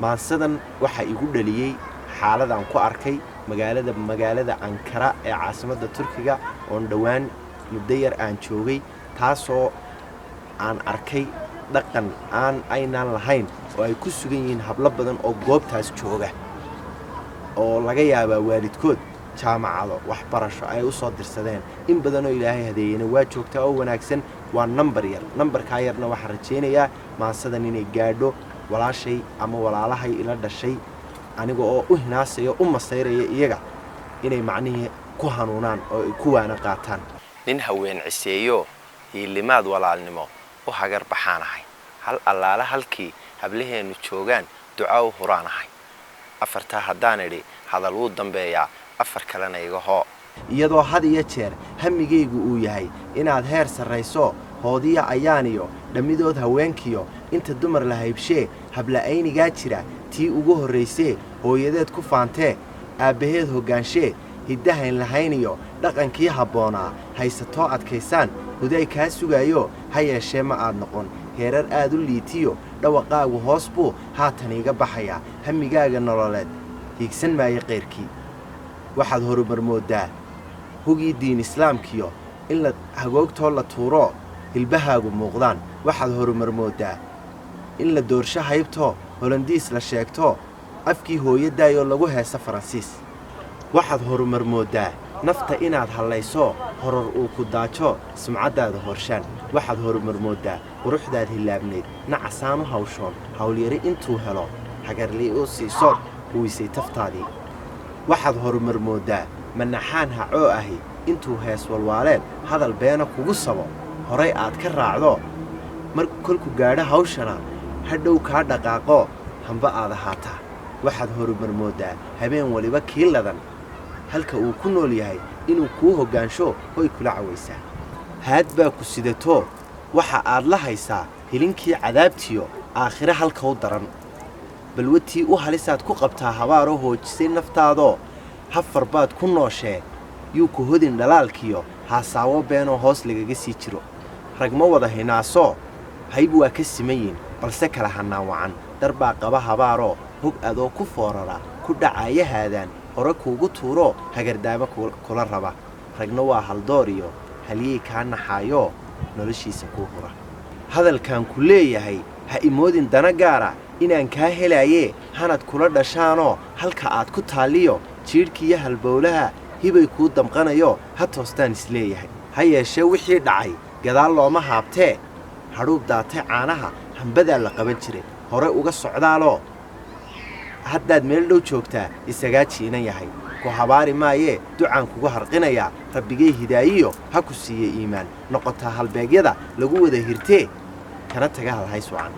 maansadan waxa igu dhaliyay xaaladaan ku arkay magaalada Ankara ee caasimadda Turkiga oo dhawaan muddo yar aan joogay taasoo aan arkay dhaqan aynaan lahayn oo ay ku sugan yihiin hablo badan oo goobtaas jooga oo laga yaabaa waalidkood jaamacado waxbarasho ay u soo dirsadeen in badan oo Ilaahay hadeeyana waa joogtaa oo wanaagsan waa numberka yarna waxa rajeenayaa maansadan inay gaadho walaashay ama walaalahay ila dhashay aniga oo u hinaasayo u masayraya iyaga inay macnihii ku hanuunaan oo ay ku waana qaataan nin haween ciseeyo limaad walaalnimo u hagar baxaanahay hal allaala halkii hablaheenu joogaan ducaa u huraanahay afarta hadaan idhi hadal uu dambeeyaa afar kalena iga hoo iyadoo had iyo jeer hamigeygu uu yahay inaad heer sarreyso hoodiya ayaaniyo dhamidood haweenkiyo inta dumar la haybshee habla aynigaa jira tii ugu horreysay hooyadeed ku faantee aabaheed hoggaanshe hiddahayn lahayniyo dhaqankii habboonaa haysatoo adkaysaan huday kaa sugayo ha yeeshee ma aad noqon heerar aad u liitiyo dhawaqaagu hoos buu haatan iga baxayaa hamigaaga nololeed hiigsan maayo qeyrkii waxaad horumarmoodaa hugii diin islaamkiyo in la hagoogtoo la tuuro hilbahaagu muuqdaan waxaad horumarmoodaa in la doorsho haybtoo holandiis la sheegto afkii hooyadaayoo lagu heesa faransiis waxaad horumarmoodaa nafta inaad hallayso horor uu ku daajo sumcaddaada horshaan waxaad horumarmoodaa quruxdaad hilaabnayd nacasaanu hawshoon hawlyari intuu helo hagarlii u siiso huwisay taftaadii waxaad horumarmoodaa manaxaan hacoo ahi intuu hees walwaaleed hadal beena kugu sabo horay aad ka raacdo markuu kolku gaadho hawshana hadhow kaa dhaqaaqo hamba aad ahaataa waxaad horumarmoodaa habeen waliba kii ladan halka uu ku nool yahay inuu kuu hoggaansho hoy kula cawaysaa haad baa ku sidato waxa aad la haysaa hilinkii cadaabtiyo aakhire halka u daran balwatii u halisaad ku qabtaa habaaroo hoojisay naftaadoo hafar baad ku nooshee yuu ku hodin dhalaalkiyo haasaawo beenoo hoos lagaga sii jiro rag ma wada hinaaso hayb waa ka simayin balse kala hanaan wacan darbaa qaba habaaroo hog adoo ku foorara ku dhacayahaadaan hore kuugu tuuro hagardaama kula raba ragna waa haldoor iyo halyey kaa naxaayoo noloshiisa kuu hura hadalkan ku leeyahay ha imoodin dana gaara inaan kaa helaayee hanad kula dhashaanoo halka aad ku taalliyo jiidhkiiyo halbowlaha hibay kuu damqanayo ha toostaan isleeyahay ha yeeshee wixii dhacay gadaal looma haabtee hadhuub daatay caanaha hambadaa la qaban jiray hore uga socdaaloo haddaad meel dhow joogtaa isagaa jiinan yahay ku habaari maayee ducaan kugu harqinayaa rabbigay hidaayiyo ha ku siiye iimaan noqotaa halbeegyada lagu wada hirtee kana taga halhays wacan